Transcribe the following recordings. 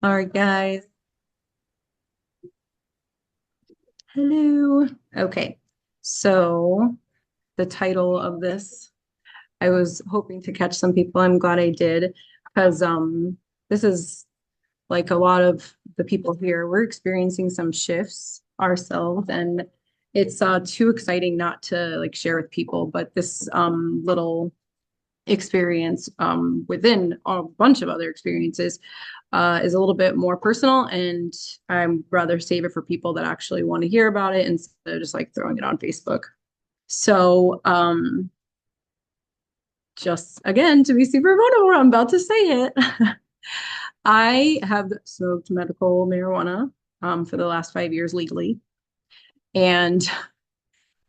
All right, guys. Hello. Okay. So the title of this, I was hoping to catch some people. I'm glad I did because this is like a lot of the people here. We're experiencing some shifts ourselves, and it's too exciting not to like share with people. But this little experience within a bunch of other experiences is a little bit more personal, and I'd rather save it for people that actually want to hear about it instead of just like throwing it on Facebook. So, just again, to be super vulnerable, I'm about to say it. I have smoked medical marijuana for the last 5 years legally, and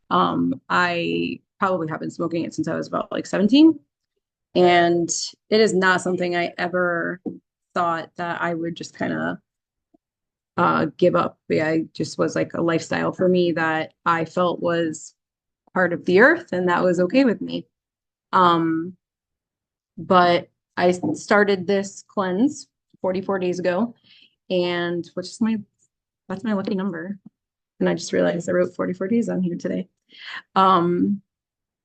I probably have been smoking it since I was about like 17. And it is not something I ever thought that I would just kind of give up. Yeah, it just was like a lifestyle for me that I felt was part of the earth, and that was okay with me. Um, but I started this cleanse 44 days ago, and which is that's my lucky number. And I just realized I wrote 44 days on here today. Um,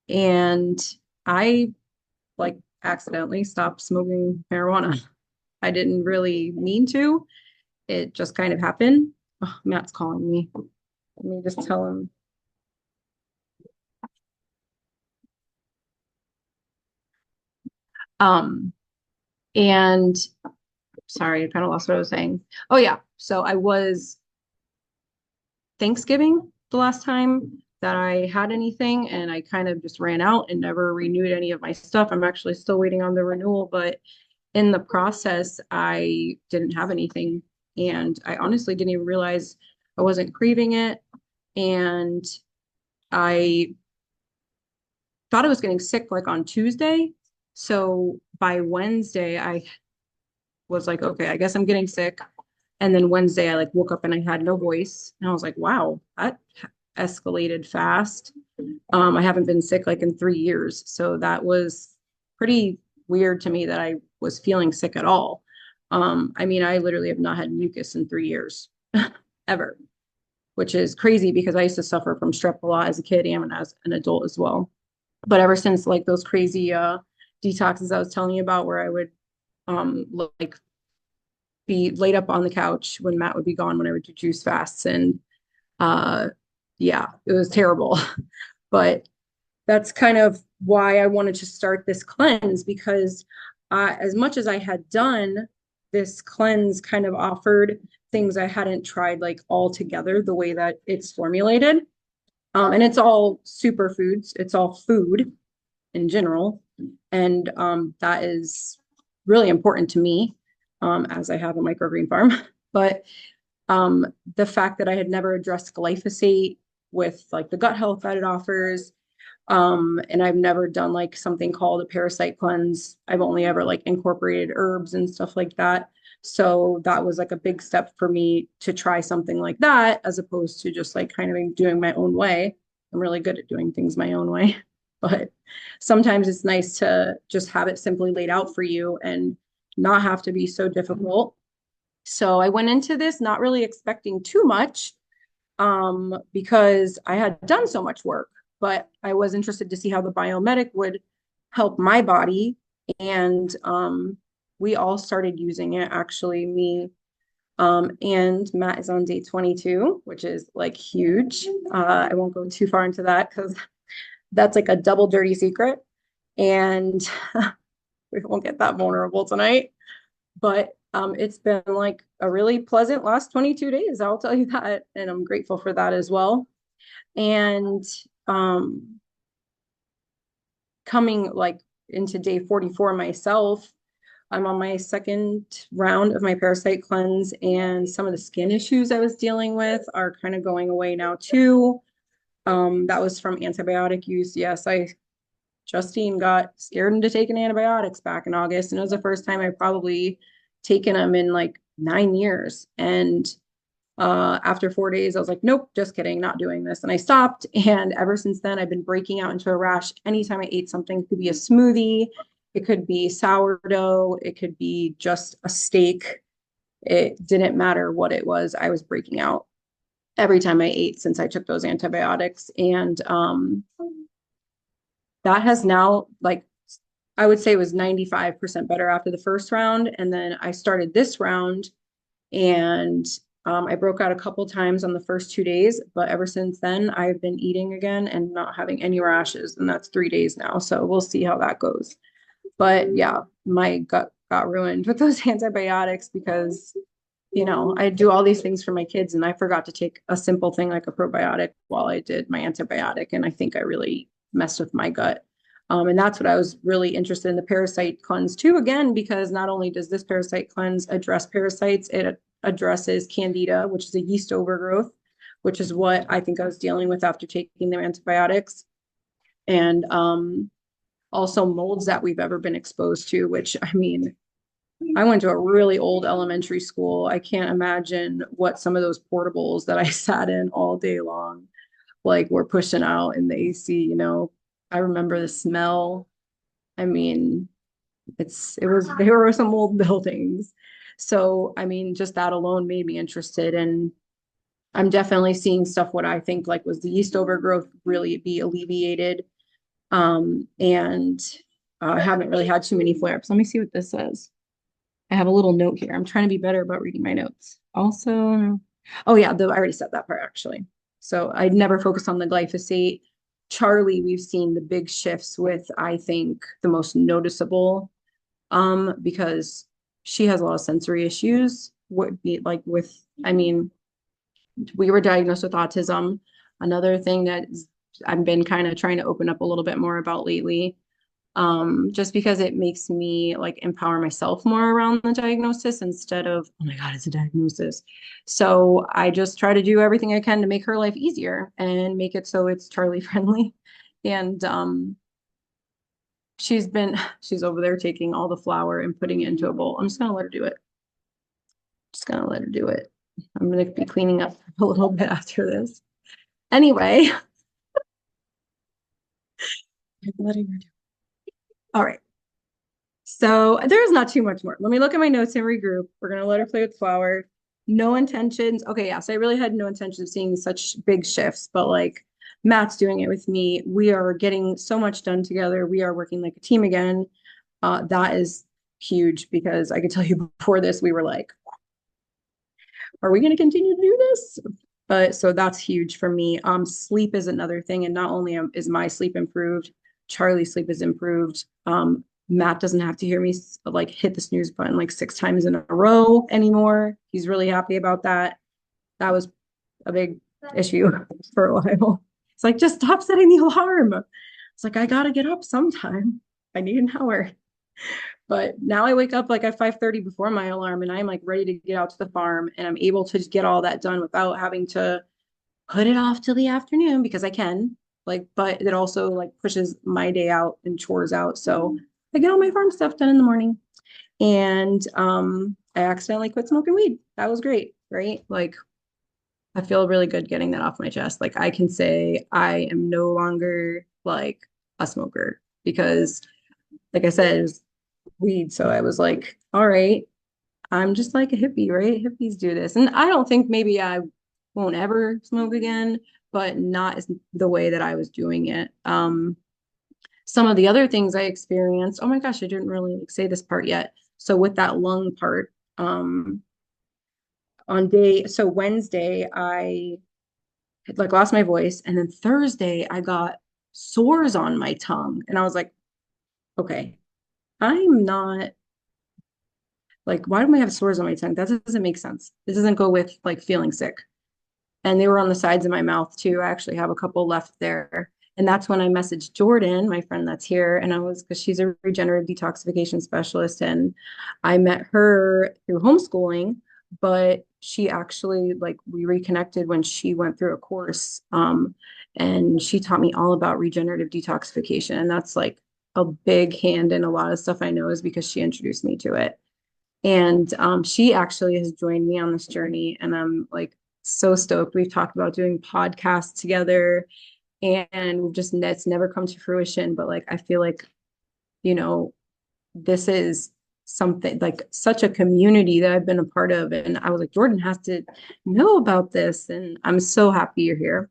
and I like accidentally stopped smoking marijuana. I didn't really mean to. It just kind of happened. Oh, Matt's calling me. Let me just tell him. Um, and sorry, I kind of lost what I was saying. Oh yeah. So I was Thanksgiving the last time that I had anything, and I kind of just ran out and never renewed any of my stuff. I'm actually still waiting on the renewal, but in the process, I didn't have anything. And I honestly didn't even realize I wasn't craving it. And I thought I was getting sick like on Tuesday. So by Wednesday, I was like, okay, I guess I'm getting sick. And then Wednesday, I like woke up and I had no voice. And I was like, wow, that escalated fast. I haven't been sick like in 3 years. So that was pretty weird to me that I was feeling sick at all. I mean, I literally have not had mucus in 3 years ever, which is crazy because I used to suffer from strep a lot as a kid and as an adult as well. But ever since like those crazy detoxes I was telling you about where I would like be laid up on the couch when Matt would be gone when I would do juice fasts, and uh yeah, it was terrible. But that's kind of why I wanted to start this cleanse, because as much as I had done, this cleanse kind of offered things I hadn't tried like all together the way that it's formulated. And it's all superfoods, it's all food in general. And that is really important to me, as I have a microgreen farm. But the fact that I had never addressed glyphosate with like the gut health that it offers, and I've never done like something called a parasite cleanse. I've only ever like incorporated herbs and stuff like that. So that was like a big step for me to try something like that, as opposed to just like kind of doing my own way. I'm really good at doing things my own way, but sometimes it's nice to just have it simply laid out for you and not have to be so difficult. So I went into this not really expecting too much, because I had done so much work, but I was interested to see how the biomedic would help my body. And we all started using it, actually, me and Matt is on day 22, which is like huge. I won't go too far into that because that's like a double dirty secret. And we won't get that vulnerable tonight. But it's been like a really pleasant last 22 days, I'll tell you that. And I'm grateful for that as well. And um, coming like into day 44 myself, I'm on my second round of my parasite cleanse, and some of the skin issues I was dealing with are kind of going away now too. That was from antibiotic use. Yes, Justine got scared into taking antibiotics back in August, and it was the first time I probably taken them in like 9 years. And after 4 days, I was like, nope, just kidding, not doing this. And I stopped. And ever since then, I've been breaking out into a rash anytime I ate something. It could be a smoothie, it could be sourdough, it could be just a steak. it didn't matter what it was. I was breaking out every time I ate since I took those antibiotics. And that has now, like, I would say it was 95% better after the first round. And then I started this round and I broke out a couple times on the first 2 days, but ever since then, I've been eating again and not having any rashes. And that's 3 days now. So we'll see how that goes. But yeah, my gut got ruined with those antibiotics because, I do all these things for my kids and I forgot to take a simple thing like a probiotic while I did my antibiotic. And I think I really messed with my gut. And that's what I was really interested in the parasite cleanse too, again, because not only does this parasite cleanse address parasites, it addresses candida, which is a yeast overgrowth, which is what I think I was dealing with after taking the antibiotics. And also molds that we've ever been exposed to, which I mean, I went to a really old elementary school. I can't imagine what some of those portables that I sat in all day long, like were pushing out in the AC. I remember the smell. I mean, there were some old buildings. So, I mean, just that alone made me interested. And I'm definitely seeing stuff what I think like was the yeast overgrowth really be alleviated. And I haven't really had too many flare-ups. Let me see what this says. I have a little note here. I'm trying to be better about reading my notes. Also, oh yeah, though I already said that part actually. So I'd never focused on the glyphosate. Charlie, we've seen the big shifts with, I think, the most noticeable, because she has a lot of sensory issues. Would be like with, I mean, we were diagnosed with autism. Another thing that I've been kind of trying to open up a little bit more about lately, just because it makes me like empower myself more around the diagnosis instead of, oh my God, it's a diagnosis. So I just try to do everything I can to make her life easier and make it so it's Charlie friendly. And she's over there taking all the flour and putting it into a bowl. I'm just gonna let her do it. Just gonna let her do it. I'm gonna be cleaning up a little bit after this. Anyway, I'm letting her do it. All right. So there's not too much more. Let me look at my notes and regroup. We're gonna let her play with flour. No intentions. Okay, yeah. So I really had no intention of seeing such big shifts, but like Matt's doing it with me. We are getting so much done together. We are working like a team again. That is huge because I could tell you before this, we were like, are we going to continue to do this? But so that's huge for me. Sleep is another thing. And not only is my sleep improved, Charlie's sleep is improved. Matt doesn't have to hear me like hit the snooze button like 6 times in a row anymore. He's really happy about that. That was a big issue for a while. It's like, just stop setting the alarm. It's like, I gotta get up sometime. I need an hour. But now I wake up like at 5:30 before my alarm and I'm like ready to get out to the farm and I'm able to just get all that done without having to put it off till the afternoon because I can. Like, but it also like pushes my day out and chores out. So I get all my farm stuff done in the morning. And I accidentally quit smoking weed. That was great, right? Like I feel really good getting that off my chest. Like I can say I am no longer like a smoker because like I said, it was weed. So I was like, all right, I'm just like a hippie, right? Hippies do this. And I don't think maybe I won't ever smoke again, but not as the way that I was doing it. Some of the other things I experienced, oh my gosh, I didn't really like say this part yet. So with that lung part, so Wednesday, I had like lost my voice. And then Thursday, I got sores on my tongue. And I was like, okay, I'm not like, why do I have sores on my tongue? That doesn't make sense. This doesn't go with like feeling sick. And they were on the sides of my mouth too. I actually have a couple left there. And that's when I messaged Jordan, my friend that's here. And I was, because she's a regenerative detoxification specialist. And I met her through homeschooling, but she actually, like, we reconnected when she went through a course. And she taught me all about regenerative detoxification. And that's like a big hand in a lot of stuff I know is because she introduced me to it. And she actually has joined me on this journey. And I'm like so stoked. We've talked about doing podcasts together and we've just, it's never come to fruition. But like, I feel like, you know, this is something like such a community that I've been a part of. And I was like, Jordan has to know about this. And I'm so happy you're here.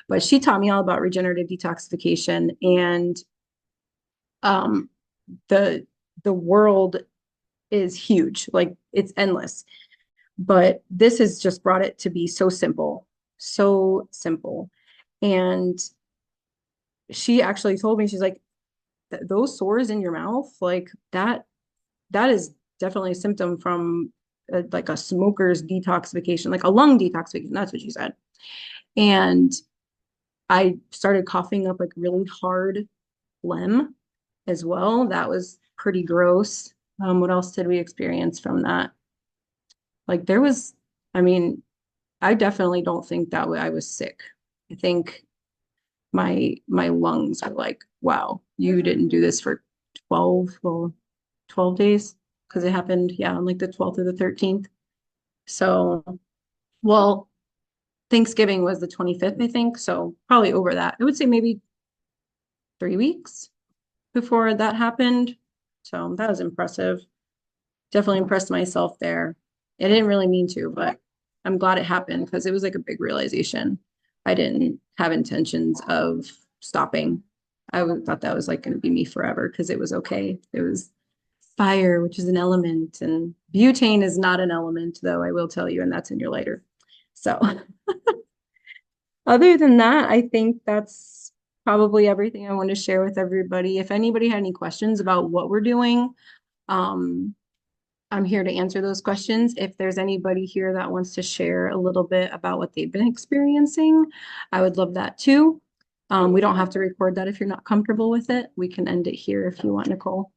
But she taught me all about regenerative detoxification and um the the world is huge. Like it's endless. But this has just brought it to be so simple, so simple. And she actually told me, she's like, those sores in your mouth, like that is definitely a symptom from like a smoker's detoxification, like a lung detoxification. That's what she said. And I started coughing up like really hard phlegm as well. That was pretty gross. What else did we experience from that? Like there was, I mean, I definitely don't think that I was sick. I think my lungs were like, wow, you didn't do this for 12 days because it happened, yeah, on like the 12th or the 13th. So, well, Thanksgiving was the 25th, I think. So probably over that. I would say maybe 3 weeks before that happened. So that was impressive. Definitely impressed myself there. I didn't really mean to, but I'm glad it happened because it was like a big realization. I didn't have intentions of stopping. Thought that was like going to be me forever because it was okay. It was fire, which is an element, and butane is not an element, though, I will tell you, and that's in your lighter. So, other than that, I think that's probably everything I want to share with everybody. If anybody had any questions about what we're doing, um, I'm here to answer those questions. If there's anybody here that wants to share a little bit about what they've been experiencing, I would love that too. We don't have to record that if you're not comfortable with it. We can end it here if you want, Nicole.